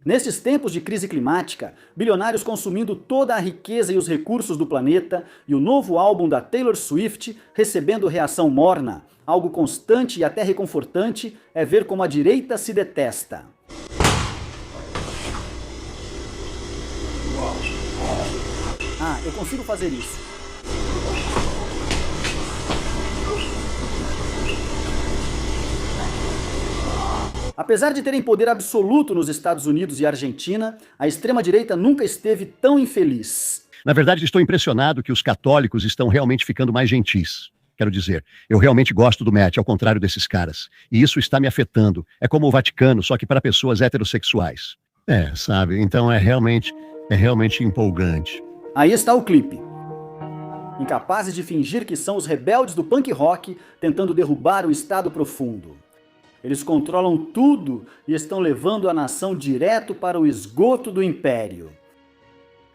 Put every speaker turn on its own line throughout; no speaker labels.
Nesses tempos de crise climática, bilionários consumindo toda a riqueza e os recursos do planeta e o novo álbum da Taylor Swift recebendo reação morna, algo constante e até reconfortante é ver como a direita se detesta. Ah, eu consigo fazer isso. Apesar de terem poder absoluto nos Estados Unidos e Argentina, a extrema-direita nunca esteve tão infeliz.
Na verdade, estou impressionado que os católicos estão realmente ficando mais gentis. Quero dizer, eu realmente gosto do Matt, ao contrário desses caras. E isso está me afetando. É como o Vaticano, só que para pessoas heterossexuais. Sabe? Então é realmente empolgante.
Aí está o clipe. Incapazes de fingir que são os rebeldes do punk rock tentando derrubar o Estado profundo. Eles controlam tudo e estão levando a nação direto para o esgoto do império.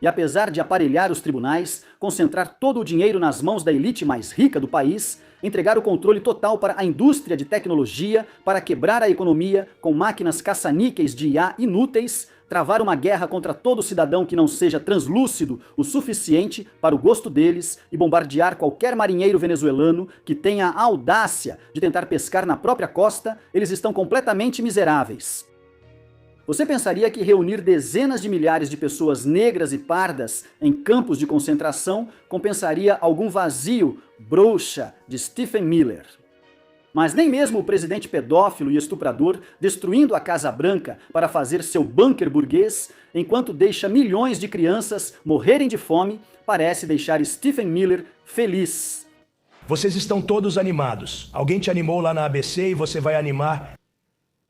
E apesar de aparelhar os tribunais, concentrar todo o dinheiro nas mãos da elite mais rica do país, entregar o controle total para a indústria de tecnologia, para quebrar a economia com máquinas caça-níqueis de IA inúteis, travar uma guerra contra todo cidadão que não seja translúcido o suficiente para o gosto deles e bombardear qualquer marinheiro venezuelano que tenha a audácia de tentar pescar na própria costa, eles estão completamente miseráveis. Você pensaria que reunir dezenas de milhares de pessoas negras e pardas em campos de concentração compensaria algum vazio broxa de Stephen Miller. Mas nem mesmo o presidente pedófilo e estuprador destruindo a Casa Branca para fazer seu bunker burguês, enquanto deixa milhões de crianças morrerem de fome, parece deixar Stephen Miller feliz.
Vocês estão todos animados. Alguém te animou lá na ABC e você vai animar.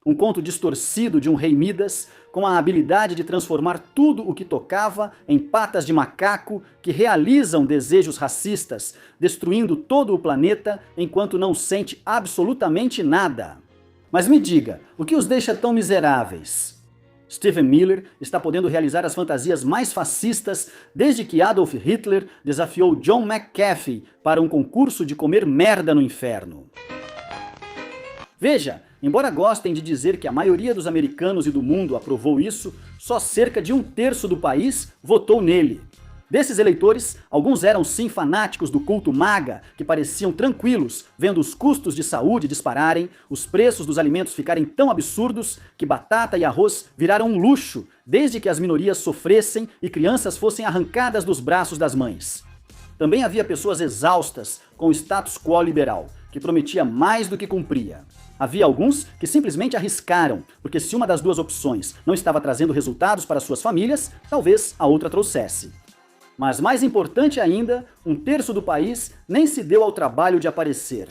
Um conto distorcido de um rei Midas, com a habilidade de transformar tudo o que tocava em patas de macaco que realizam desejos racistas, destruindo todo o planeta enquanto não sente absolutamente nada. Mas me diga, o que os deixa tão miseráveis? Stephen Miller está podendo realizar as fantasias mais fascistas desde que Adolf Hitler desafiou John McAfee para um concurso de comer merda no inferno. Veja, embora gostem de dizer que a maioria dos americanos e do mundo aprovou isso, só cerca de 1/3 do país votou nele. Desses eleitores, alguns eram sim fanáticos do culto MAGA, que pareciam tranquilos, vendo os custos de saúde dispararem, os preços dos alimentos ficarem tão absurdos que batata e arroz viraram um luxo, desde que as minorias sofressem e crianças fossem arrancadas dos braços das mães. Também havia pessoas exaustas com o status quo liberal, que prometia mais do que cumpria. Havia alguns que simplesmente arriscaram, porque se uma das duas opções não estava trazendo resultados para suas famílias, talvez a outra trouxesse. Mas mais importante ainda, 1/3 do país nem se deu ao trabalho de aparecer.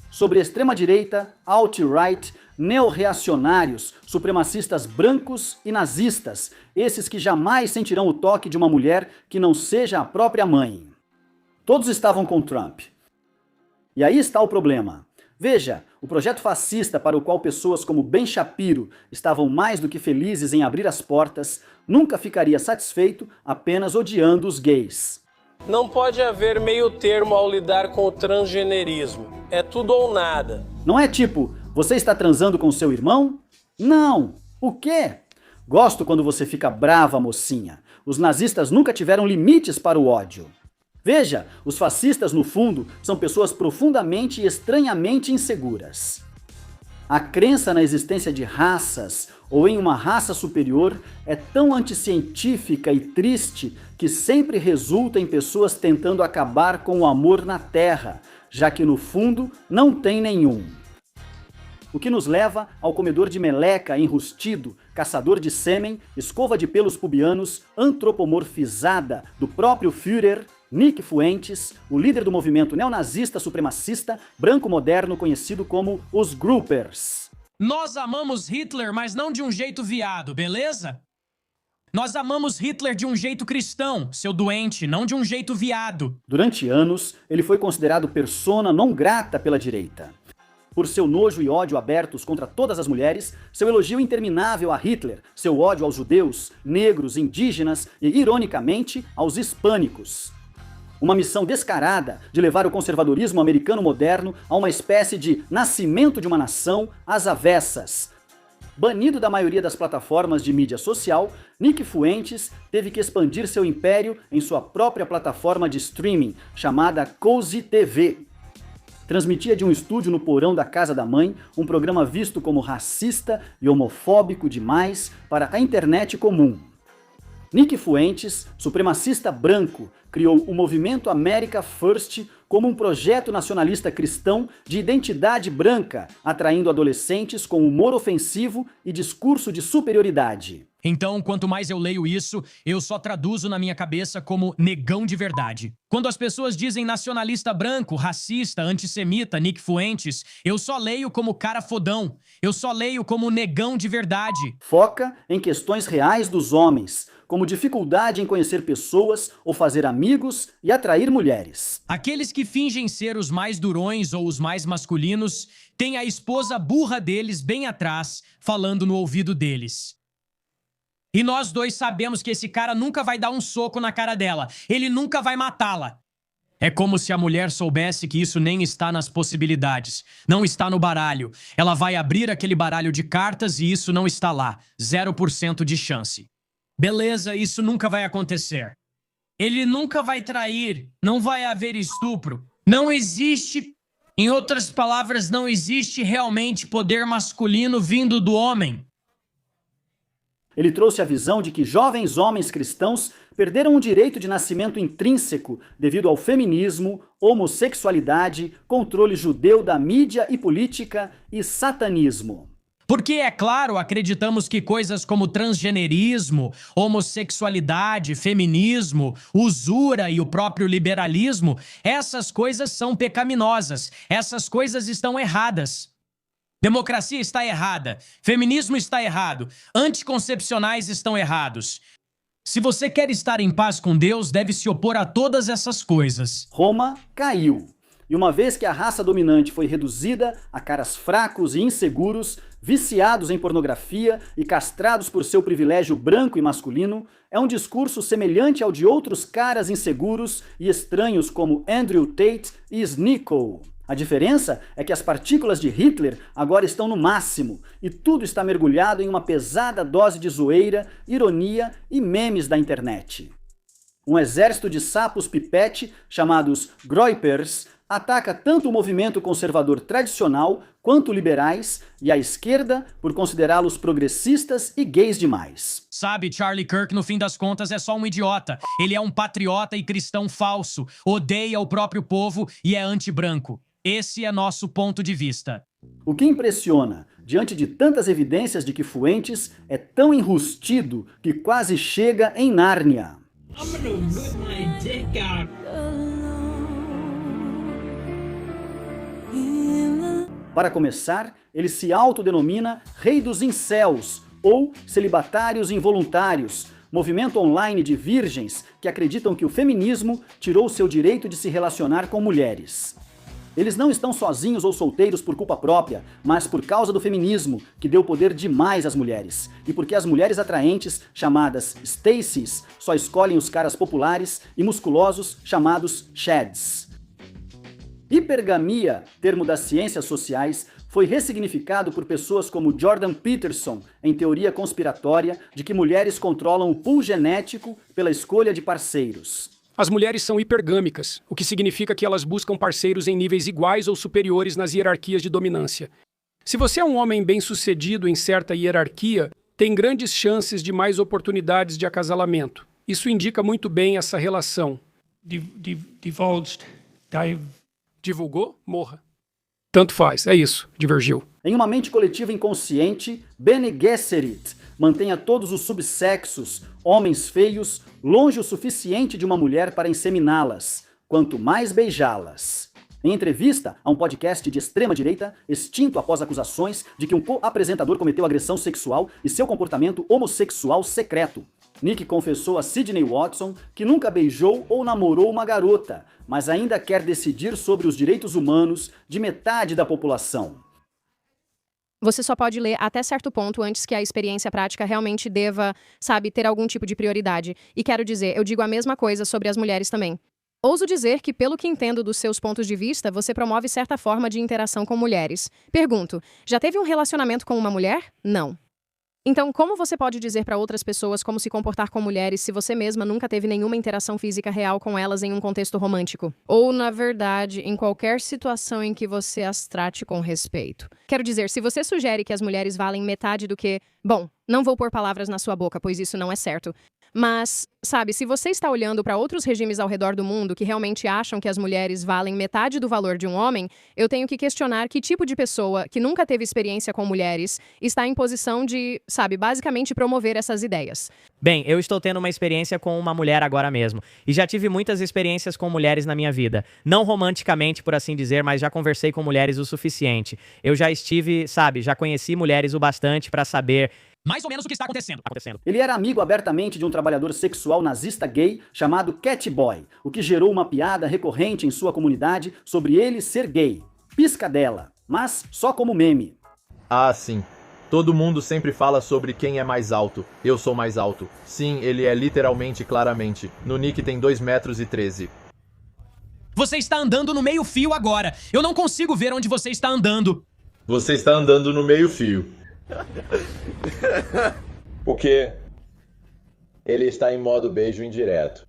Sobre extrema-direita, alt-right, neo-reacionários, supremacistas brancos e nazistas, esses que jamais sentirão o toque de uma mulher que não seja a própria mãe. Todos estavam com Trump. E aí está o problema. Veja, o projeto fascista para o qual pessoas como Ben Shapiro estavam mais do que felizes em abrir as portas, nunca ficaria satisfeito apenas odiando os gays.
Não pode haver meio termo ao lidar com o transgenerismo. É tudo ou nada.
Não é tipo, você está transando com seu irmão? Não! O quê? Gosto quando você fica brava, mocinha. Os nazistas nunca tiveram limites para o ódio. Veja, os fascistas, no fundo, são pessoas profundamente e estranhamente inseguras. A crença na existência de raças ou em uma raça superior é tão anticientífica e triste que sempre resulta em pessoas tentando acabar com o amor na Terra, já que no fundo não tem nenhum. O que nos leva ao comedor de meleca enrustido, caçador de sêmen, escova de pelos pubianos, antropomorfizada do próprio Führer, Nick Fuentes, o líder do movimento neonazista supremacista branco moderno conhecido como os Groupers.
Nós amamos Hitler, mas não de um jeito viado, beleza? Nós amamos Hitler de um jeito cristão, seu doente, não de um jeito viado.
Durante anos, ele foi considerado persona non grata pela direita. Por seu nojo e ódio abertos contra todas as mulheres, seu elogio interminável a Hitler, seu ódio aos judeus, negros, indígenas e, ironicamente, aos hispânicos. Uma missão descarada de levar o conservadorismo americano moderno a uma espécie de nascimento de uma nação às avessas. Banido da maioria das plataformas de mídia social, Nick Fuentes teve que expandir seu império em sua própria plataforma de streaming, chamada Cozy TV. Transmitia de um estúdio no porão da casa da mãe, um programa visto como racista e homofóbico demais para a internet comum. Nick Fuentes, supremacista branco, criou o movimento America First como um projeto nacionalista cristão de identidade branca, atraindo adolescentes com humor ofensivo e discurso de superioridade.
Então, quanto mais eu leio isso, eu só traduzo na minha cabeça como negão de verdade. Quando as pessoas dizem nacionalista branco, racista, antissemita, Nick Fuentes, eu só leio como cara fodão. Eu só leio como negão de verdade.
Foca em questões reais dos homens, como dificuldade em conhecer pessoas ou fazer amigos e atrair mulheres.
Aqueles que fingem ser os mais durões ou os mais masculinos têm a esposa burra deles bem atrás, falando no ouvido deles. E nós dois sabemos que esse cara nunca vai dar um soco na cara dela. Ele nunca vai matá-la. É como se a mulher soubesse que isso nem está nas possibilidades. Não está no baralho. Ela vai abrir aquele baralho de cartas e isso não está lá. 0% de chance. Beleza, isso nunca vai acontecer. Ele nunca vai trair. Não vai haver estupro. Não existe... Em outras palavras, não existe realmente poder masculino vindo do homem.
Ele trouxe a visão de que jovens homens cristãos perderam um direito de nascimento intrínseco devido ao feminismo, homossexualidade, controle judeu da mídia e política e satanismo.
Porque, é claro, acreditamos que coisas como transgenerismo, homossexualidade, feminismo, usura e o próprio liberalismo, essas coisas são pecaminosas, essas coisas estão erradas. Democracia está errada, feminismo está errado, anticoncepcionais estão errados. Se você quer estar em paz com Deus, deve se opor a todas essas coisas.
Roma caiu. E uma vez que a raça dominante foi reduzida a caras fracos e inseguros, viciados em pornografia e castrados por seu privilégio branco e masculino, é um discurso semelhante ao de outros caras inseguros e estranhos como Andrew Tate e Sneako. A diferença é que as partículas de Hitler agora estão no máximo e tudo está mergulhado em uma pesada dose de zoeira, ironia e memes da internet. Um exército de sapos pipete, chamados Groypers, ataca tanto o movimento conservador tradicional quanto liberais e a esquerda por considerá-los progressistas e gays demais.
Sabe, Charlie Kirk, no fim das contas, é só um idiota. Ele é um patriota e cristão falso, odeia o próprio povo e é anti-branco. Esse é nosso ponto de vista.
O que impressiona, diante de tantas evidências de que Fuentes é tão enrustido que quase chega em Nárnia. Para começar, ele se autodenomina Rei dos Incels, ou Celibatários Involuntários, movimento online de virgens que acreditam que o feminismo tirou seu direito de se relacionar com mulheres. Eles não estão sozinhos ou solteiros por culpa própria, mas por causa do feminismo, que deu poder demais às mulheres. E porque as mulheres atraentes, chamadas Stacys, só escolhem os caras populares e musculosos, chamados Chads. Hipergamia, termo das ciências sociais, foi ressignificado por pessoas como Jordan Peterson, em teoria conspiratória de que mulheres controlam o pool genético pela escolha de parceiros.
As mulheres são hipergâmicas, o que significa que elas buscam parceiros em níveis iguais ou superiores nas hierarquias de dominância. Se você é um homem bem-sucedido em certa hierarquia, tem grandes chances de mais oportunidades de acasalamento. Isso indica muito bem essa relação. Divulgou? Morra. Tanto faz, é isso, divergiu.
Em uma mente coletiva inconsciente, Bene Gesserit mantenha todos os subsexos, homens feios, longe o suficiente de uma mulher para inseminá-las, quanto mais beijá-las. Em entrevista a um podcast de extrema-direita, extinto após acusações de que um co-apresentador cometeu agressão sexual e seu comportamento homossexual secreto, Nick confessou a Sidney Watson que nunca beijou ou namorou uma garota, mas ainda quer decidir sobre os direitos humanos de metade da população.
Você só pode ler até certo ponto antes que a experiência prática realmente deva, ter algum tipo de prioridade. E quero dizer, eu digo a mesma coisa sobre as mulheres também. Ouso dizer que, pelo que entendo dos seus pontos de vista, você promove certa forma de interação com mulheres. Pergunto, já teve um relacionamento com uma mulher? Não. Então, como você pode dizer para outras pessoas como se comportar com mulheres se você mesma nunca teve nenhuma interação física real com elas em um contexto romântico? Ou, na verdade, em qualquer situação em que você as trate com respeito. Quero dizer, se você sugere que as mulheres valem metade do que... Bom, não vou pôr palavras na sua boca, pois isso não é certo. Mas, sabe, se você está olhando para outros regimes ao redor do mundo que realmente acham que as mulheres valem metade do valor de um homem, eu tenho que questionar que tipo de pessoa que nunca teve experiência com mulheres está em posição de, sabe, basicamente promover essas ideias.
Bem, eu estou tendo uma experiência com uma mulher agora mesmo. E já tive muitas experiências com mulheres na minha vida. Não romanticamente, por assim dizer, mas já conversei com mulheres o suficiente. Eu já estive, sabe, já conheci mulheres o bastante para saber
mais ou menos o que está acontecendo.
Ele era amigo abertamente de um trabalhador sexual nazista gay chamado Catboy, o que gerou uma piada recorrente em sua comunidade sobre ele ser gay. Piscadela, mas só como meme.
Ah, sim. Todo mundo sempre fala sobre quem é mais alto. Eu sou mais alto. Sim, ele é literalmente claramente. No nick tem 2,13 metros.
Você está andando no meio-fio agora. Eu não consigo ver onde você está andando.
Você está andando no meio-fio. Porque ele está em modo beijo indireto.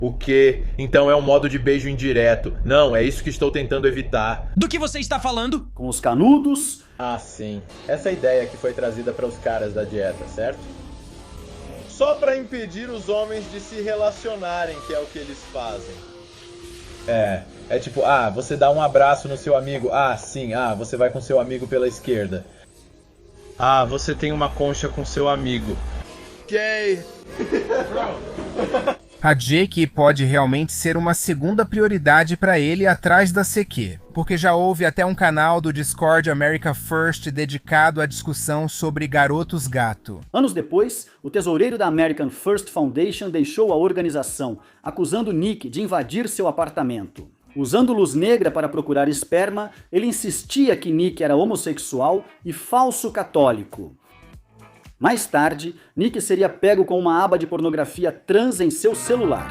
O quê? Então é um modo de beijo indireto. Não, é isso que estou tentando evitar.
Do que você está falando?
Com os canudos.
Ah, sim. Essa ideia que foi trazida para os caras da dieta, certo? Só para impedir os homens de se relacionarem, que é o que eles fazem. É tipo, você dá um abraço no seu amigo. Ah, sim, você vai com seu amigo pela esquerda. Ah, você tem uma concha com seu amigo. Gay.
A Jake pode realmente ser uma segunda prioridade para ele atrás da CQ, porque já houve até um canal do Discord America First dedicado à discussão sobre garotos gato.
Anos depois, o tesoureiro da American First Foundation deixou a organização, acusando Nick de invadir seu apartamento. Usando luz negra para procurar esperma, ele insistia que Nick era homossexual e falso católico. Mais tarde, Nick seria pego com uma aba de pornografia trans em seu celular.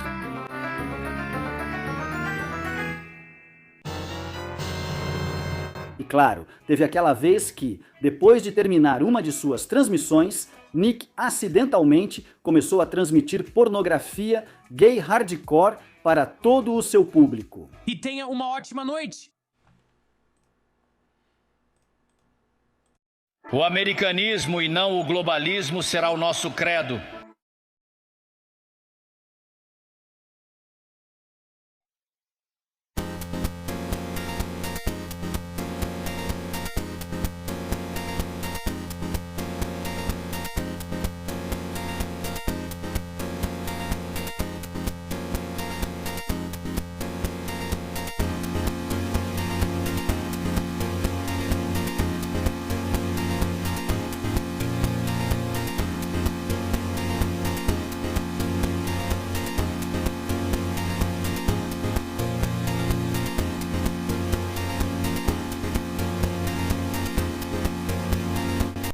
E claro, teve aquela vez que, depois de terminar uma de suas transmissões, Nick acidentalmente começou a transmitir pornografia gay hardcore para todo o seu público.
E tenha uma ótima noite.
O americanismo e não o globalismo será o nosso credo.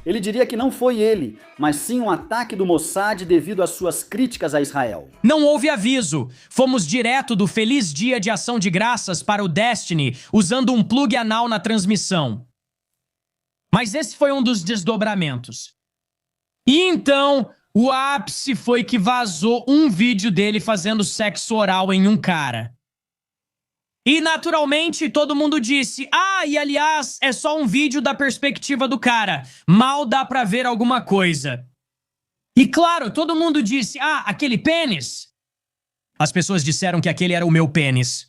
Ele diria que não foi ele, mas sim um ataque do Mossad devido às suas críticas a Israel.
Não houve aviso. Fomos direto do Feliz Dia de Ação de Graças para o Destiny, usando um plug anal na transmissão. Mas esse foi um dos desdobramentos. E então, o ápice foi que vazou um vídeo dele fazendo sexo oral em um cara. E, naturalmente, todo mundo disse, e aliás, é só um vídeo da perspectiva do cara. Mal dá pra ver alguma coisa. E, claro, todo mundo disse, aquele pênis? As pessoas disseram que aquele era o meu pênis.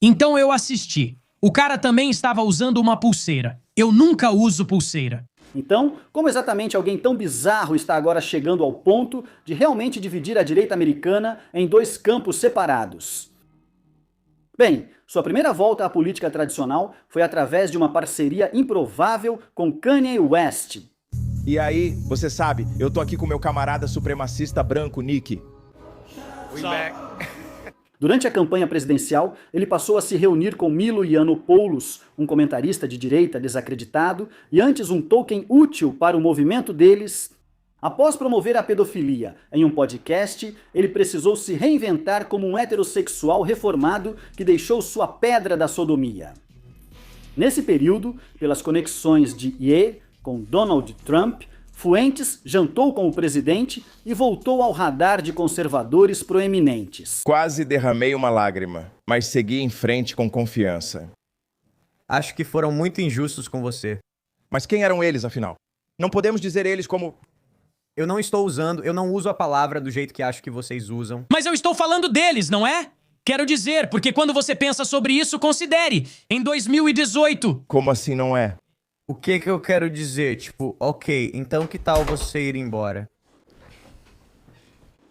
Então eu assisti. O cara também estava usando uma pulseira. Eu nunca uso pulseira.
Então, como exatamente alguém tão bizarro está agora chegando ao ponto de realmente dividir a direita americana em dois campos separados? Bem, sua primeira volta à política tradicional foi através de uma parceria improvável com Kanye West.
E aí, você sabe, eu tô aqui com meu camarada supremacista branco, Nick.
Durante a campanha presidencial, ele passou a se reunir com Milo Yiannopoulos, um comentarista de direita desacreditado e antes um token útil para o movimento deles. Após promover a pedofilia em um podcast, ele precisou se reinventar como um heterossexual reformado que deixou sua pedra da sodomia. Nesse período, pelas conexões de Ye com Donald Trump, Fuentes jantou com o presidente e voltou ao radar de conservadores proeminentes.
Quase derramei uma lágrima, mas segui em frente com confiança.
Acho que foram muito injustos com você.
Mas quem eram eles, afinal? Não podemos dizer eles como...
Eu não uso a palavra do jeito que acho que vocês usam.
Mas eu estou falando deles, não é? Quero dizer, porque quando você pensa sobre isso, considere. Em 2018.
Como assim não é?
O que eu quero dizer? Tipo, ok, então que tal você ir embora?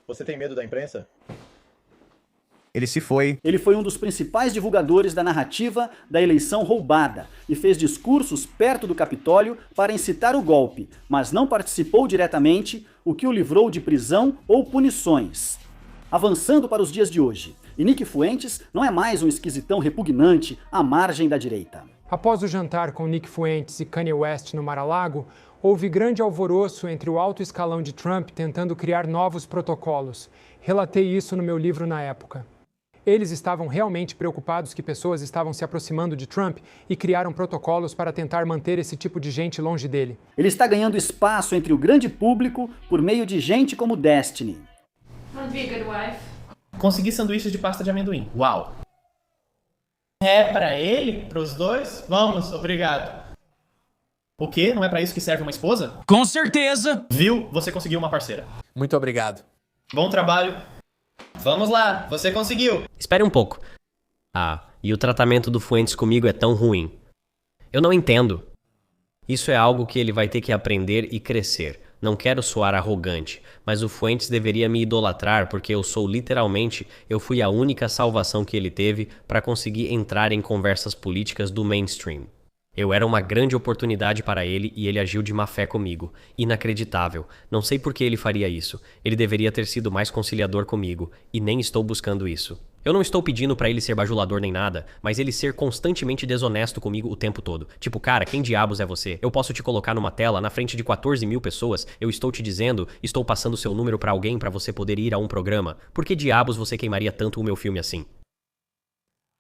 Você tem medo da imprensa?
Ele se foi.
Ele foi um dos principais divulgadores da narrativa da eleição roubada e fez discursos perto do Capitólio para incitar o golpe, mas não participou diretamente, o que o livrou de prisão ou punições. Avançando para os dias de hoje, e Nick Fuentes não é mais um esquisitão repugnante à margem da direita.
Após o jantar com Nick Fuentes e Kanye West no Mar-a-Lago, houve grande alvoroço entre o alto escalão de Trump tentando criar novos protocolos. Relatei isso no meu livro na época. Eles estavam realmente preocupados que pessoas estavam se aproximando de Trump e criaram protocolos para tentar manter esse tipo de gente longe dele.
Ele está ganhando espaço entre o grande público por meio de gente como Destiny.
Consegui sanduíches de pasta de amendoim. Uau! É pra ele? Pros dois? Vamos, obrigado. O quê? Não é pra isso que serve uma esposa?
Com certeza!
Viu? Você conseguiu uma parceira.
Muito obrigado.
Bom trabalho. Vamos lá, você conseguiu.
Espere um pouco. E o tratamento do Fuentes comigo é tão ruim. Eu não entendo. Isso é algo que ele vai ter que aprender e crescer. Não quero soar arrogante, mas o Fuentes deveria me idolatrar porque eu fui a única salvação que ele teve para conseguir entrar em conversas políticas do mainstream. Eu era uma grande oportunidade para ele e ele agiu de má fé comigo. Inacreditável. Não sei por que ele faria isso. Ele deveria ter sido mais conciliador comigo, e nem estou buscando isso. Eu não estou pedindo pra ele ser bajulador nem nada, mas ele ser constantemente desonesto comigo o tempo todo. Tipo, cara, quem diabos é você? Eu posso te colocar numa tela na frente de 14 mil pessoas, eu estou te dizendo, estou passando seu número pra alguém pra você poder ir a um programa. Por que diabos você queimaria tanto o meu filme assim?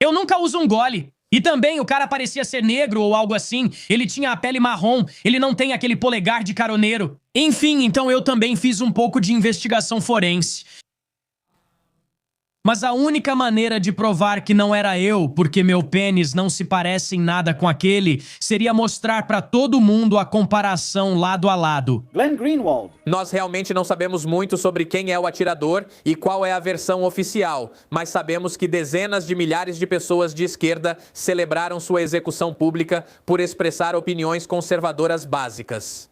Eu nunca uso um gole. E também o cara parecia ser negro ou algo assim. Ele tinha a pele marrom. Ele não tem aquele polegar de caroneiro. Enfim, então eu também fiz um pouco de investigação forense. Mas a única maneira de provar que não era eu, porque meu pênis não se parece em nada com aquele, seria mostrar pra todo mundo a comparação lado a lado.
Glenn Greenwald.
Nós realmente não sabemos muito sobre quem é o atirador e qual é a versão oficial, mas sabemos que dezenas de milhares de pessoas de esquerda celebraram sua execução pública por expressar opiniões conservadoras básicas.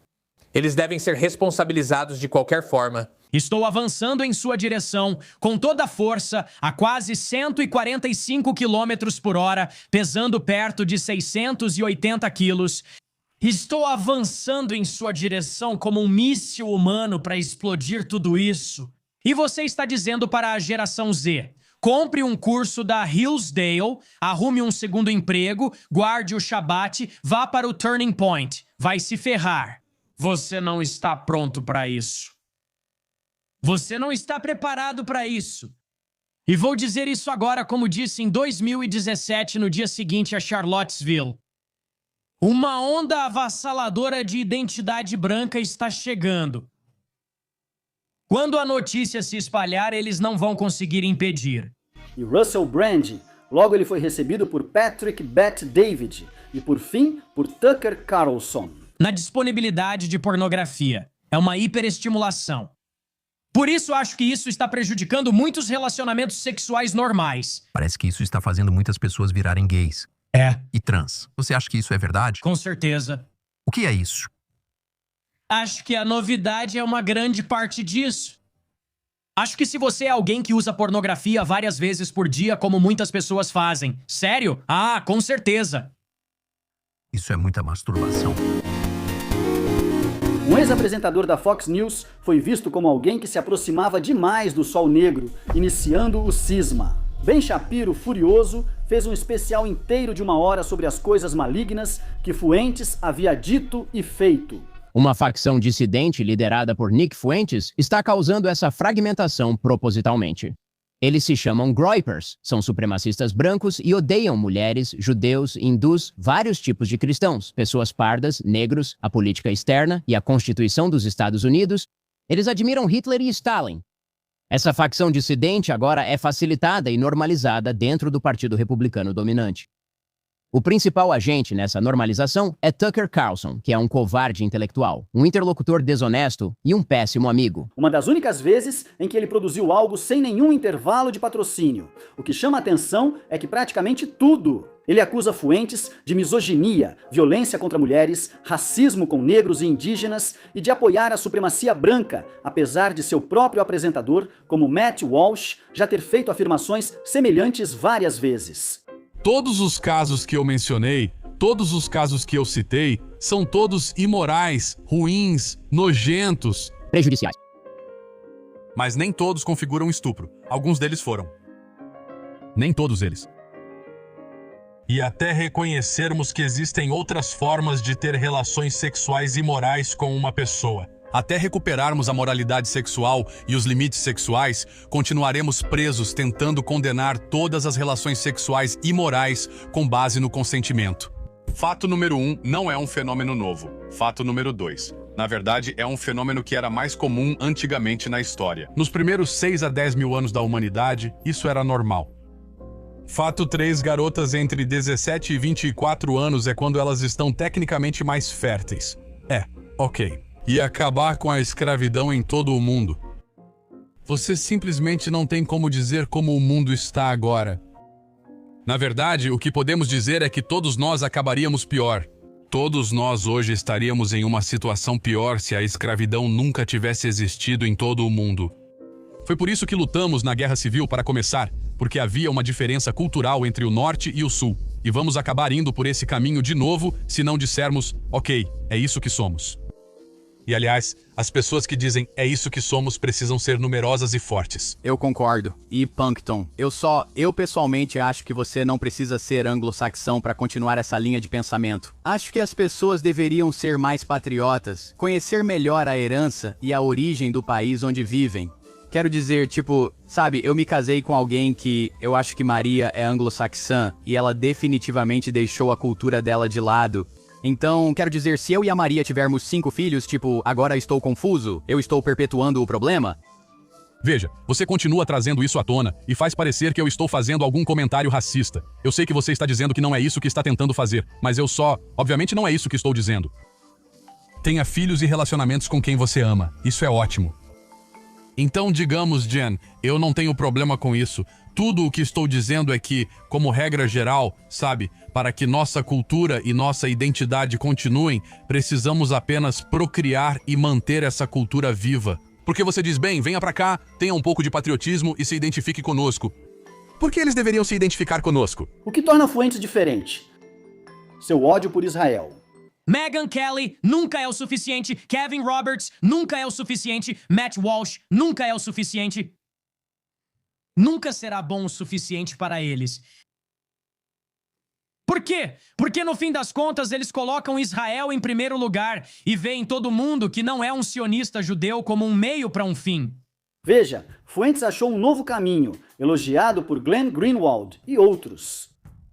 Eles devem ser responsabilizados de qualquer forma.
Estou avançando em sua direção, com toda a força, a quase 145 km por hora, pesando perto de 680 quilos. Estou avançando em sua direção como um míssil humano para explodir tudo isso. E você está dizendo para a geração Z: compre um curso da Hillsdale, arrume um segundo emprego, guarde o Shabat, vá para o Turning Point. Vai se ferrar. Você não está pronto para isso. Você não está preparado para isso. E vou dizer isso agora, como disse em 2017, no dia seguinte a Charlottesville. Uma onda avassaladora de identidade branca está chegando. Quando a notícia se espalhar, eles não vão conseguir impedir.
E Russell Brand, logo ele foi recebido por Patrick Bet-David e, por fim, por Tucker Carlson.
Na disponibilidade de pornografia. É uma hiperestimulação. Por isso, acho que isso está prejudicando muitos relacionamentos sexuais normais.
Parece que isso está fazendo muitas pessoas virarem gays.
É.
E trans. Você acha que isso é verdade?
Com certeza.
O que é isso?
Acho que a novidade é uma grande parte disso. Acho que se você é alguém que usa pornografia várias vezes por dia, como muitas pessoas fazem. Sério? Com certeza.
Isso é muita masturbação.
Um ex-apresentador da Fox News foi visto como alguém que se aproximava demais do Sol Negro, iniciando o cisma. Ben Shapiro, furioso, fez um especial inteiro de 1 hora sobre as coisas malignas que Fuentes havia dito e feito.
Uma facção dissidente liderada por Nick Fuentes está causando essa fragmentação propositalmente. Eles se chamam Groypers, são supremacistas brancos e odeiam mulheres, judeus, hindus, vários tipos de cristãos, pessoas pardas, negros, a política externa e a Constituição dos Estados Unidos. Eles admiram Hitler e Stalin. Essa facção dissidente agora é facilitada e normalizada dentro do Partido Republicano dominante. O principal agente nessa normalização é Tucker Carlson, que é um covarde intelectual, um interlocutor desonesto e um péssimo amigo.
Uma das únicas vezes em que ele produziu algo sem nenhum intervalo de patrocínio. O que chama a atenção é que praticamente tudo. Ele acusa Fuentes de misoginia, violência contra mulheres, racismo com negros e indígenas e de apoiar a supremacia branca, apesar de seu próprio apresentador, como Matt Walsh, já ter feito afirmações semelhantes várias vezes.
Todos os casos que eu mencionei, todos os casos que eu citei, são todos imorais, ruins, nojentos,
prejudiciais.
Mas nem todos configuram estupro. Alguns deles foram. Nem todos eles. E até reconhecermos que existem outras formas de ter relações sexuais imorais com uma pessoa. Até recuperarmos a moralidade sexual e os limites sexuais, continuaremos presos tentando condenar todas as relações sexuais imorais com base no consentimento. Fato número 1, não é um fenômeno novo. Fato número 2. Na verdade, é um fenômeno que era mais comum antigamente na história. Nos primeiros 6 a 10 mil anos da humanidade, isso era normal. Fato 3, garotas entre 17 e 24 anos é quando elas estão tecnicamente mais férteis. Ok. E acabar com a escravidão em todo o mundo. Você simplesmente não tem como dizer como o mundo está agora. Na verdade, o que podemos dizer é que todos nós acabaríamos pior. Todos nós hoje estaríamos em uma situação pior se a escravidão nunca tivesse existido em todo o mundo. Foi por isso que lutamos na Guerra Civil para começar, porque havia uma diferença cultural entre o Norte e o Sul. E vamos acabar indo por esse caminho de novo se não dissermos, ok, é isso que somos. E, aliás, as pessoas que dizem é isso que somos precisam ser numerosas e fortes.
Eu concordo. E, Puncton, eu pessoalmente acho que você não precisa ser anglo-saxão para continuar essa linha de pensamento. Acho que as pessoas deveriam ser mais patriotas, conhecer melhor a herança e a origem do país onde vivem. Quero dizer, sabe, eu me casei com alguém que eu acho que Maria é anglo-saxã e ela definitivamente deixou a cultura dela de lado. Então, quero dizer, se eu e a Maria tivermos 5 filhos, agora estou confuso, eu estou perpetuando o problema?
Veja, você continua trazendo isso à tona e faz parecer que eu estou fazendo algum comentário racista. Eu sei que você está dizendo que não é isso que está tentando fazer, mas obviamente não é isso que estou dizendo. Tenha filhos e relacionamentos com quem você ama, isso é ótimo. Então, digamos, Jen, eu não tenho problema com isso. Tudo o que estou dizendo é que, como regra geral, sabe, para que nossa cultura e nossa identidade continuem, precisamos apenas procriar e manter essa cultura viva. Porque você diz, bem, venha pra cá, tenha um pouco de patriotismo e se identifique conosco. Por que eles deveriam se identificar conosco?
O que torna Fuentes diferente? Seu ódio por Israel.
Megyn Kelly nunca é o suficiente, Kevin Roberts nunca é o suficiente, Matt Walsh nunca é o suficiente. Nunca será bom o suficiente para eles. Por quê? Porque no fim das contas eles colocam Israel em primeiro lugar e veem todo mundo que não é um sionista judeu como um meio para um fim.
Veja, Fuentes achou um novo caminho, elogiado por Glenn Greenwald e outros.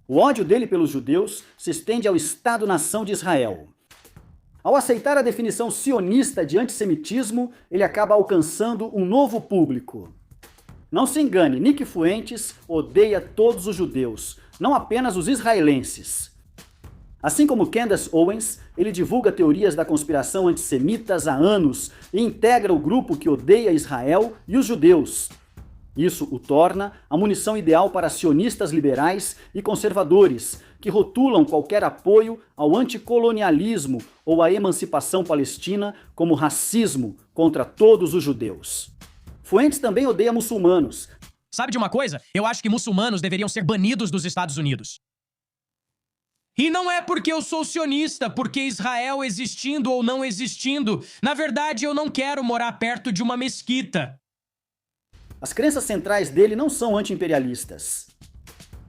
O ódio dele pelos judeus se estende ao Estado-nação de Israel. Ao aceitar a definição sionista de antissemitismo, ele acaba alcançando um novo público. Não se engane, Nick Fuentes odeia todos os judeus, não apenas os israelenses. Assim como Candace Owens, ele divulga teorias da conspiração antissemitas há anos e integra o grupo que odeia Israel e os judeus. Isso o torna a munição ideal para sionistas liberais e conservadores, que rotulam qualquer apoio ao anticolonialismo ou à emancipação palestina como racismo contra todos os judeus. Fuentes também odeia muçulmanos.
Sabe de uma coisa? Eu acho que muçulmanos deveriam ser banidos dos Estados Unidos. E não é porque eu sou sionista, porque Israel existindo ou não existindo. Na verdade, eu não quero morar perto de uma mesquita.
As crenças centrais dele não são anti-imperialistas.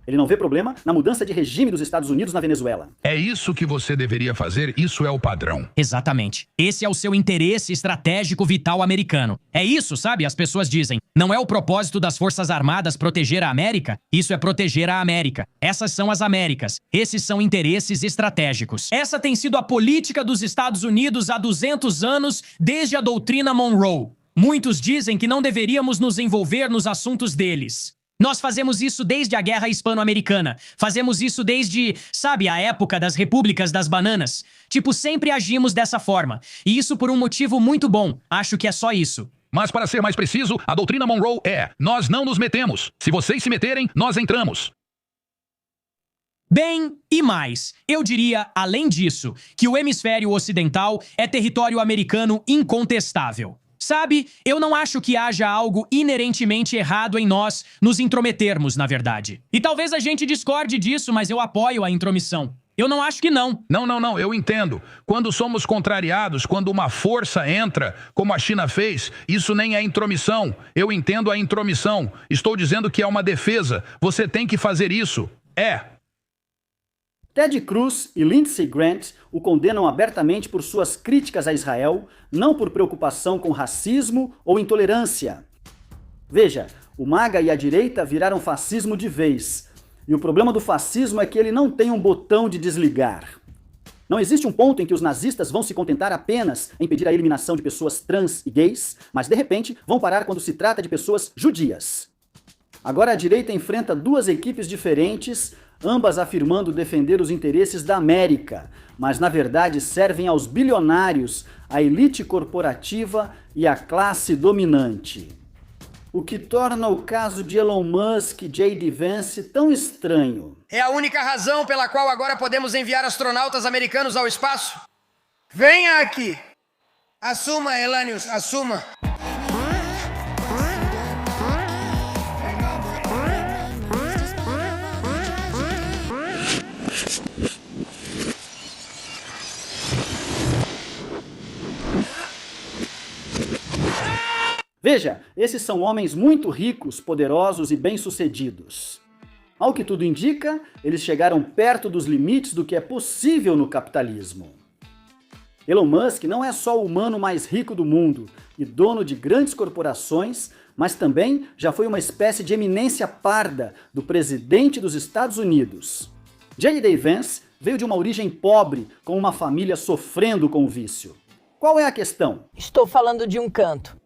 Ele não vê problema na mudança de regime dos Estados Unidos na Venezuela.
É isso que você deveria fazer, isso é o padrão.
Exatamente. Esse é o seu interesse estratégico vital americano. É isso, sabe? As pessoas dizem, não é o propósito das Forças Armadas proteger a América? Isso é proteger a América. Essas são as Américas. Esses são interesses estratégicos. Essa tem sido a política dos Estados Unidos há 200 anos, desde a doutrina Monroe. Muitos dizem que não deveríamos nos envolver nos assuntos deles. Nós fazemos isso desde a Guerra Hispano-Americana. Fazemos isso desde, sabe, a época das repúblicas das bananas. Tipo, sempre agimos dessa forma. E isso por um motivo muito bom. Acho que é só isso.
Mas para ser mais preciso, a doutrina Monroe é: nós não nos metemos. Se vocês se meterem, nós entramos.
Bem, e mais, eu diria, além disso, que o hemisfério ocidental é território americano incontestável. Sabe, eu não acho que haja algo inerentemente errado em nós nos intrometermos, na verdade. E talvez a gente discorde disso, mas eu apoio a intromissão. Eu não acho que não.
Não, eu entendo. Quando somos contrariados, quando uma força entra, como a China fez, isso nem é intromissão. Eu entendo a intromissão. Estou dizendo que é uma defesa. Você tem que fazer isso.
Ted Cruz e Lindsey Grant o condenam abertamente por suas críticas a Israel, não por preocupação com racismo ou intolerância. Veja, o MAGA e a direita viraram fascismo de vez. E o problema do fascismo é que ele não tem um botão de desligar. Não existe um ponto em que os nazistas vão se contentar apenas em pedir a eliminação de pessoas trans e gays, mas de repente vão parar quando se trata de pessoas judias. Agora a direita enfrenta duas equipes diferentes, ambas afirmando defender os interesses da América, mas na verdade servem aos bilionários, à elite corporativa e à classe dominante. O que torna o caso de Elon Musk e J.D. Vance tão estranho.
É a única razão pela qual agora podemos enviar astronautas americanos ao espaço? Venha aqui! Assuma, Elanius, assuma!
Veja, esses são homens muito ricos, poderosos e bem-sucedidos. Ao que tudo indica, eles chegaram perto dos limites do que é possível no capitalismo. Elon Musk não é só o humano mais rico do mundo e dono de grandes corporações, mas também já foi uma espécie de eminência parda do presidente dos Estados Unidos. J.D. Vance veio de uma origem pobre, com uma família sofrendo com o vício. Qual é a questão?
Estou falando de um canto.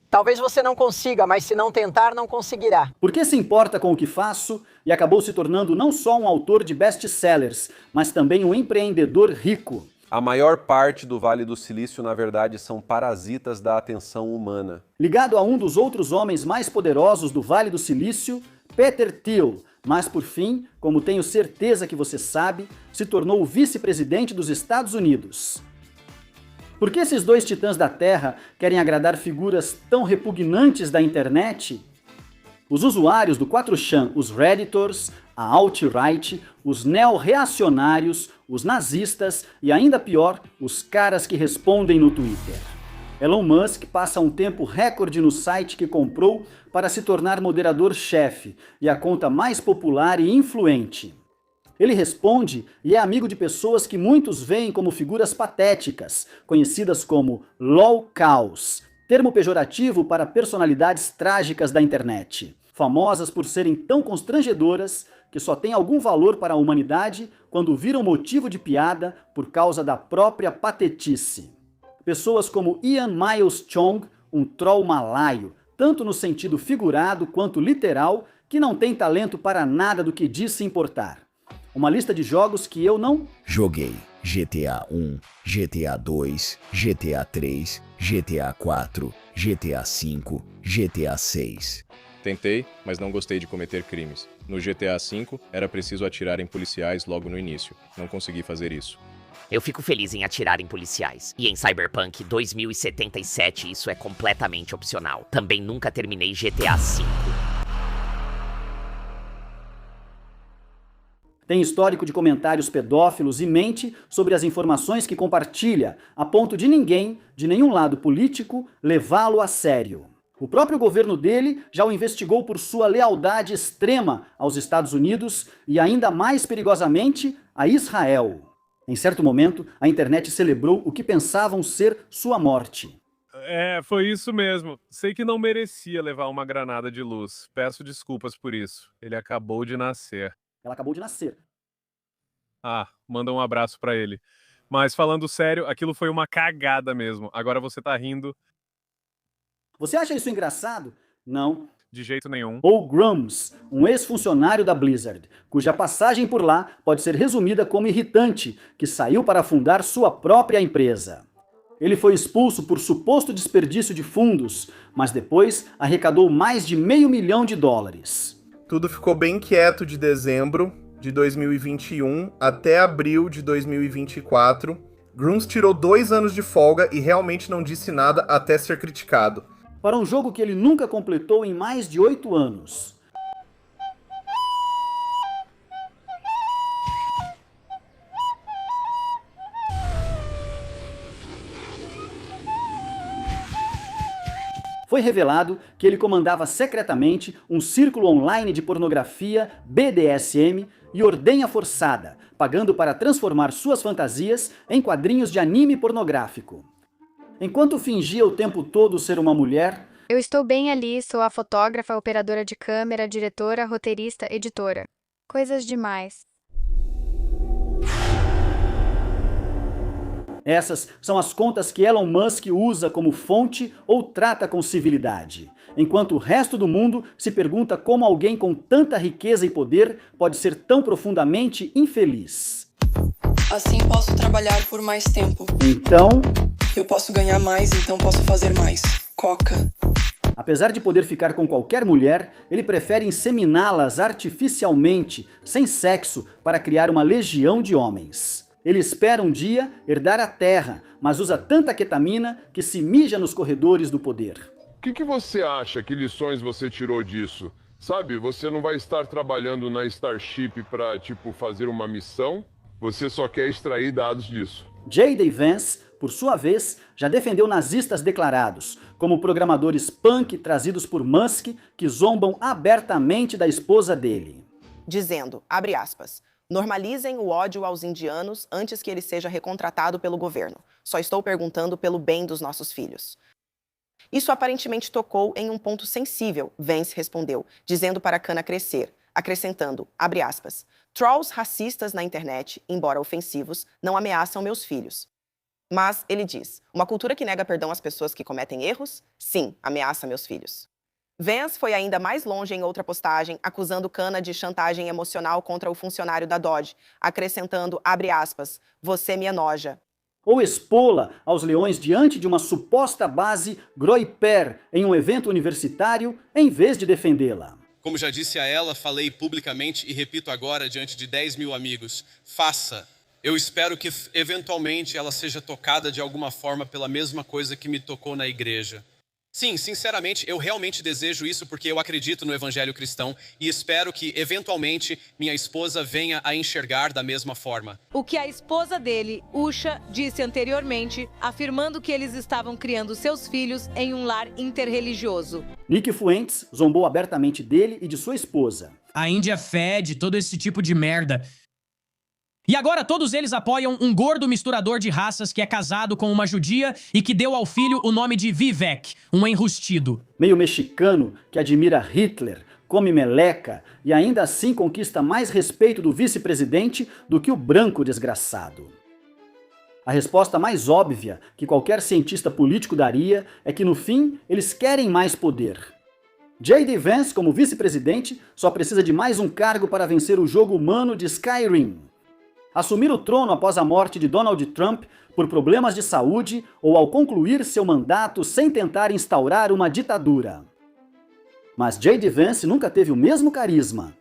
Talvez você não consiga, mas se não tentar, não conseguirá.
Por que se importa com o que faço e acabou se tornando não só um autor de best-sellers, mas também um empreendedor rico?
A maior parte do Vale do Silício, na verdade, são parasitas da atenção humana.
Ligado a um dos outros homens mais poderosos do Vale do Silício, Peter Thiel, mas por fim, como tenho certeza que você sabe, se tornou o vice-presidente dos Estados Unidos. Por que esses dois titãs da Terra querem agradar figuras tão repugnantes da internet? Os usuários do 4chan, os Redditors, a alt-right, os neo-reacionários, os nazistas e ainda pior, os caras que respondem no Twitter. Elon Musk passa um tempo recorde no site que comprou para se tornar moderador-chefe e a conta mais popular e influente. Ele responde e é amigo de pessoas que muitos veem como figuras patéticas, conhecidas como lolcows, termo pejorativo para personalidades trágicas da internet, famosas por serem tão constrangedoras que só têm algum valor para a humanidade quando viram motivo de piada por causa da própria patetice. Pessoas como Ian Miles Chong, um troll malaio, tanto no sentido figurado quanto literal, que não tem talento para nada do que diz se importar. Uma lista de jogos que eu não
joguei. GTA 1, GTA 2, GTA 3, GTA 4, GTA 5, GTA 6.
Tentei, mas não gostei de cometer crimes. No GTA 5, era preciso atirar em policiais logo no início. Não consegui fazer isso.
Eu fico feliz em atirar em policiais. E em Cyberpunk 2077 isso é completamente opcional. Também nunca terminei GTA 5.
Tem histórico de comentários pedófilos e mente sobre as informações que compartilha, a ponto de ninguém, de nenhum lado político, levá-lo a sério. O próprio governo dele já o investigou por sua lealdade extrema aos Estados Unidos e, ainda mais perigosamente, a Israel. Em certo momento, a internet celebrou o que pensavam ser sua morte.
Foi isso mesmo. Sei que não merecia levar uma granada de luz. Peço desculpas por isso. Ele acabou de nascer.
Ela acabou de nascer.
Manda um abraço pra ele. Mas falando sério, aquilo foi uma cagada mesmo. Agora você tá rindo.
Você acha isso engraçado? Não.
De jeito nenhum.
Paul Grams, um ex-funcionário da Blizzard, cuja passagem por lá pode ser resumida como irritante, que saiu para fundar sua própria empresa. Ele foi expulso por suposto desperdício de fundos, mas depois arrecadou mais de $500 milhão.
Tudo ficou bem quieto de dezembro de 2021 até abril de 2024. Grams tirou 2 anos de folga e realmente não disse nada até ser criticado.
Para um jogo que ele nunca completou em mais de 8 anos. Foi revelado que ele comandava secretamente um círculo online de pornografia BDSM e ordenha forçada, pagando para transformar suas fantasias em quadrinhos de anime pornográfico. Enquanto fingia o tempo todo ser uma mulher...
Eu estou bem ali, sou a fotógrafa, operadora de câmera, diretora, roteirista, editora. Coisas demais.
Essas são as contas que Elon Musk usa como fonte ou trata com civilidade, enquanto o resto do mundo se pergunta como alguém com tanta riqueza e poder pode ser tão profundamente infeliz.
Assim posso trabalhar por mais tempo.
Então...
Eu posso ganhar mais, então posso fazer mais. Coca.
Apesar de poder ficar com qualquer mulher, ele prefere inseminá-las artificialmente, sem sexo, para criar uma legião de homens. Ele espera um dia herdar a terra, mas usa tanta ketamina que se mija nos corredores do poder.
O que você acha? Que lições você tirou disso? Sabe, você não vai estar trabalhando na Starship para, fazer uma missão. Você só quer extrair dados disso.
J.D. Vance, por sua vez, já defendeu nazistas declarados, como programadores punk trazidos por Musk, que zombam abertamente da esposa dele.
Dizendo, abre aspas, normalizem o ódio aos indianos antes que ele seja recontratado pelo governo. Só estou perguntando pelo bem dos nossos filhos. Isso aparentemente tocou em um ponto sensível, Vance respondeu, dizendo para a cana crescer, acrescentando, abre aspas, trolls racistas na internet, embora ofensivos, não ameaçam meus filhos. Mas, ele diz, uma cultura que nega perdão às pessoas que cometem erros? Sim, ameaça meus filhos. Vance foi ainda mais longe em outra postagem, acusando Cana de chantagem emocional contra o funcionário da Dodge, acrescentando, abre aspas, você me enoja.
Ou expô-la aos leões diante de uma suposta base Groyper em um evento universitário, em vez de defendê-la.
Como já disse a ela, falei publicamente e repito agora diante de 10 mil amigos, faça. Eu espero que, eventualmente, ela seja tocada de alguma forma pela mesma coisa que me tocou na igreja. Sim, sinceramente, eu realmente desejo isso porque eu acredito no evangelho cristão e espero que, eventualmente, minha esposa venha a enxergar da mesma forma.
O que a esposa dele, Usha, disse anteriormente, afirmando que eles estavam criando seus filhos em um lar interreligioso.
Nick Fuentes zombou abertamente dele e de sua esposa.
A Índia fede todo esse tipo de merda. E agora todos eles apoiam um gordo misturador de raças que é casado com uma judia e que deu ao filho o nome de Vivek, um enrustido.
Meio mexicano que admira Hitler, come meleca e ainda assim conquista mais respeito do vice-presidente do que o branco desgraçado. A resposta mais óbvia que qualquer cientista político daria é que no fim eles querem mais poder. J.D. Vance, como vice-presidente, só precisa de mais um cargo para vencer o jogo humano de Skyrim. Assumir o trono após a morte de Donald Trump por problemas de saúde ou ao concluir seu mandato sem tentar instaurar uma ditadura. Mas J.D. Vance nunca teve o mesmo carisma.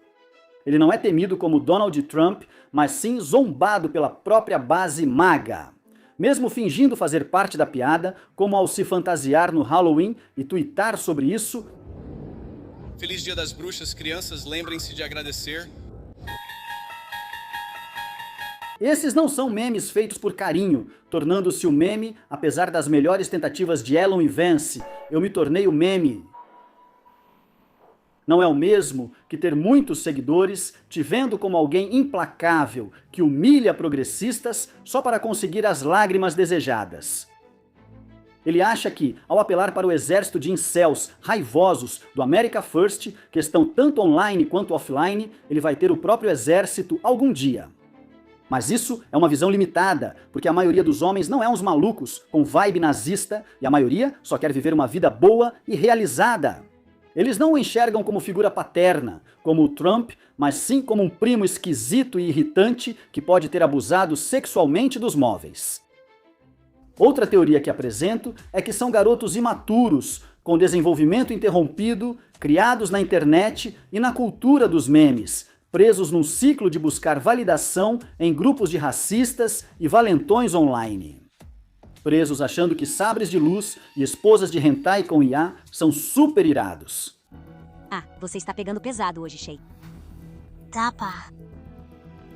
Ele não é temido como Donald Trump, mas sim zombado pela própria base MAGA. Mesmo fingindo fazer parte da piada, como ao se fantasiar no Halloween e tuitar sobre isso.
Feliz Dia das Bruxas, crianças, lembrem-se de agradecer.
Esses não são memes feitos por carinho, tornando-se o meme, apesar das melhores tentativas de Elon e Vance. Eu me tornei o meme. Não é o mesmo que ter muitos seguidores te vendo como alguém implacável que humilha progressistas só para conseguir as lágrimas desejadas. Ele acha que, ao apelar para o exército de incels raivosos do America First, que estão tanto online quanto offline, ele vai ter o próprio exército algum dia. Mas isso é uma visão limitada, porque a maioria dos homens não é uns malucos com vibe nazista e a maioria só quer viver uma vida boa e realizada. Eles não o enxergam como figura paterna, como o Trump, mas sim como um primo esquisito e irritante que pode ter abusado sexualmente dos móveis. Outra teoria que apresento é que são garotos imaturos, com desenvolvimento interrompido, criados na internet e na cultura dos memes, presos num ciclo de buscar validação em grupos de racistas e valentões online. Presos achando que sabres de luz e esposas de hentai com IA são super irados.
Ah, você está pegando pesado hoje, Shay. Tá, pá.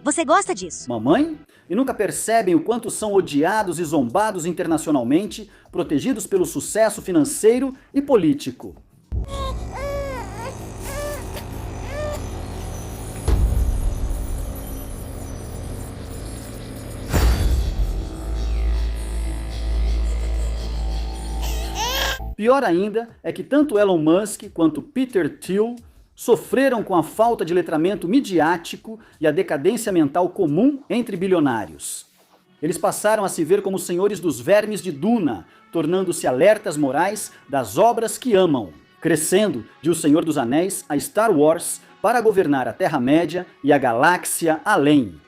Você gosta disso?
Mamãe? E nunca percebem o quanto são odiados e zombados internacionalmente, protegidos pelo sucesso financeiro e político. Pior ainda é que tanto Elon Musk quanto Peter Thiel sofreram com a falta de letramento midiático e a decadência mental comum entre bilionários. Eles passaram a se ver como senhores dos vermes de Duna, tornando-se alertas morais das obras que amam, crescendo de O Senhor dos Anéis a Star Wars para governar a Terra-média e a galáxia além.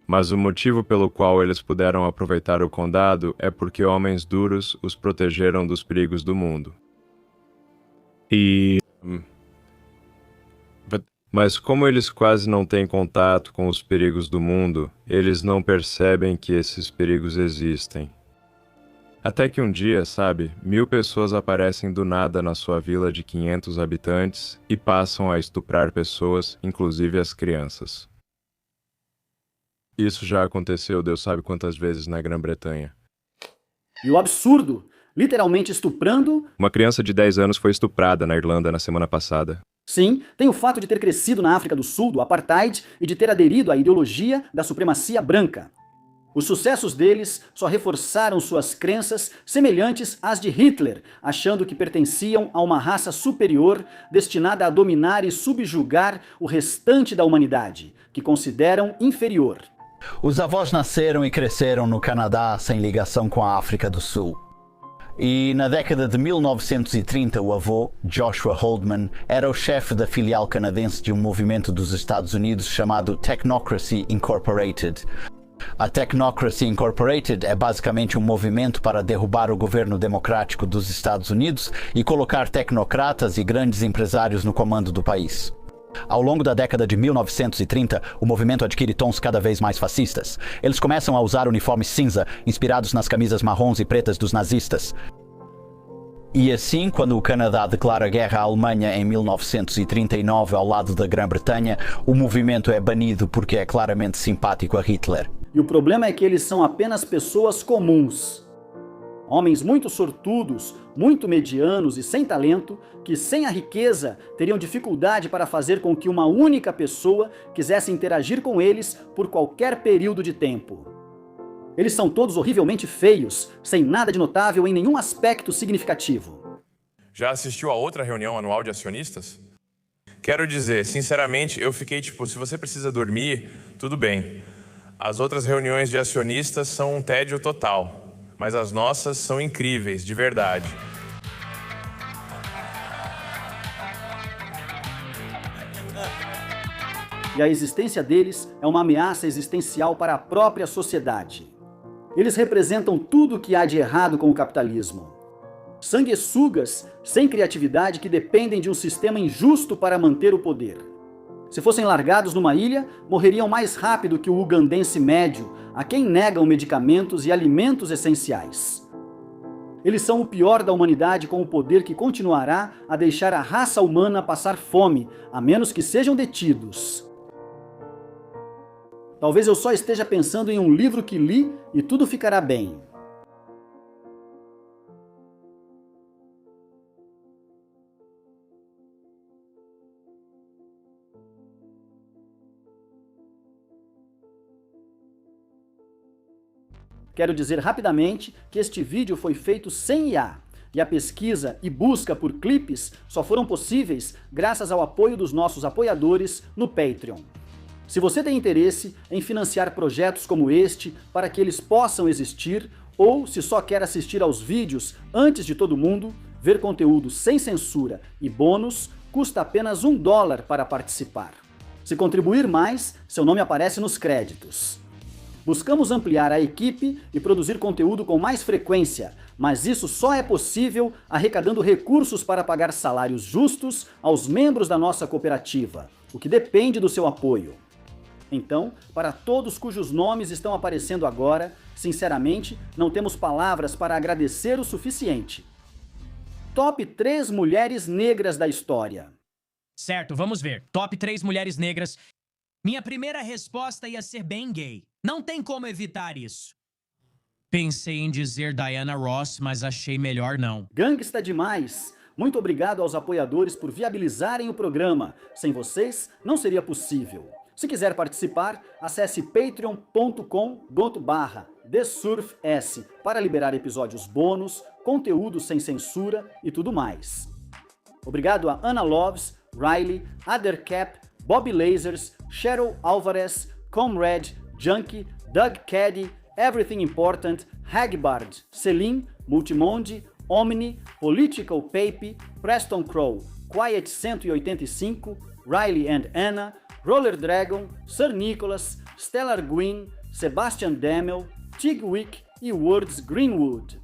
Mas o motivo pelo qual eles puderam aproveitar o condado é porque homens duros os protegeram dos perigos do mundo. Mas como eles quase não têm contato com os perigos do mundo, eles não percebem que esses perigos existem. Até que um dia, sabe, 1000 pessoas aparecem do nada na sua vila de 500 habitantes e passam a estuprar pessoas, inclusive as crianças. Isso já aconteceu, Deus sabe quantas vezes na Grã-Bretanha.
E o absurdo, literalmente estuprando...
Uma criança de 10 anos foi estuprada na Irlanda na semana passada.
Sim, tem o fato de ter crescido na África do Sul, do apartheid, e de ter aderido à ideologia da supremacia branca. Os sucessos deles só reforçaram suas crenças semelhantes às de Hitler, achando que pertenciam a uma raça superior destinada a dominar e subjugar o restante da humanidade, que consideram inferior.
Os avós nasceram e cresceram no Canadá sem ligação com a África do Sul. E na década de 1930, o avô, Joshua Holdman, era o chefe da filial canadense de um movimento dos Estados Unidos chamado Technocracy Incorporated. A Technocracy Incorporated é basicamente um movimento para derrubar o governo democrático dos Estados Unidos e colocar tecnocratas e grandes empresários no comando do país. Ao longo da década de 1930, o movimento adquire tons cada vez mais fascistas. Eles começam a usar uniformes cinza, inspirados nas camisas marrons e pretas dos nazistas. E assim, quando o Canadá declara guerra à Alemanha em 1939 ao lado da Grã-Bretanha, o movimento é banido porque é claramente simpático a Hitler.
E o problema é que eles são apenas pessoas comuns. Homens muito sortudos, muito medianos e sem talento, que sem a riqueza teriam dificuldade para fazer com que uma única pessoa quisesse interagir com eles por qualquer período de tempo. Eles são todos horrivelmente feios, sem nada de notável em nenhum aspecto significativo.
Já assistiu a outra reunião anual de acionistas? Quero dizer, sinceramente, eu fiquei tipo, se você precisa dormir, tudo bem. As outras reuniões de acionistas são um tédio total. Mas as nossas são incríveis, de verdade.
E a existência deles é uma ameaça existencial para a própria sociedade. Eles representam tudo o que há de errado com o capitalismo. Sanguessugas sem criatividade que dependem de um sistema injusto para manter o poder. Se fossem largados numa ilha, morreriam mais rápido que o ugandense médio, a quem negam medicamentos e alimentos essenciais. Eles são o pior da humanidade com o poder que continuará a deixar a raça humana passar fome, a menos que sejam detidos. Talvez eu só esteja pensando em um livro que li e tudo ficará bem. Quero dizer rapidamente que este vídeo foi feito sem IA, e a pesquisa e busca por clipes só foram possíveis graças ao apoio dos nossos apoiadores no Patreon. Se você tem interesse em financiar projetos como este para que eles possam existir, ou se só quer assistir aos vídeos antes de todo mundo, ver conteúdo sem censura e bônus, custa apenas $1 para participar. Se contribuir mais, seu nome aparece nos créditos. Buscamos ampliar a equipe e produzir conteúdo com mais frequência, mas isso só é possível arrecadando recursos para pagar salários justos aos membros da nossa cooperativa, o que depende do seu apoio. Então, para todos cujos nomes estão aparecendo agora, sinceramente, não temos palavras para agradecer o suficiente. Top 3 mulheres negras da história.
Certo, vamos ver. Top 3 mulheres negras. Minha primeira resposta ia ser bem gay. Não tem como evitar isso. Pensei em dizer Diana Ross, mas achei melhor não.
Gangsta demais! Muito obrigado aos apoiadores por viabilizarem o programa. Sem vocês, não seria possível. Se quiser participar, acesse patreon.com/TheSurfS para liberar episódios bônus, conteúdo sem censura e tudo mais. Obrigado a Ana Loves, Riley, Othercap, Bobby Lasers, Cheryl Alvarez, Comrade, Junkie, Doug Caddy, Everything Important, Hagbard, Celine, Multimondi, Omni, Political Pape, Preston Crow, Quiet 185, Riley and Anna, Roller Dragon, Sir Nicholas, Stellar Gwyn, Sebastian Demel, Tigwick e Words Greenwood.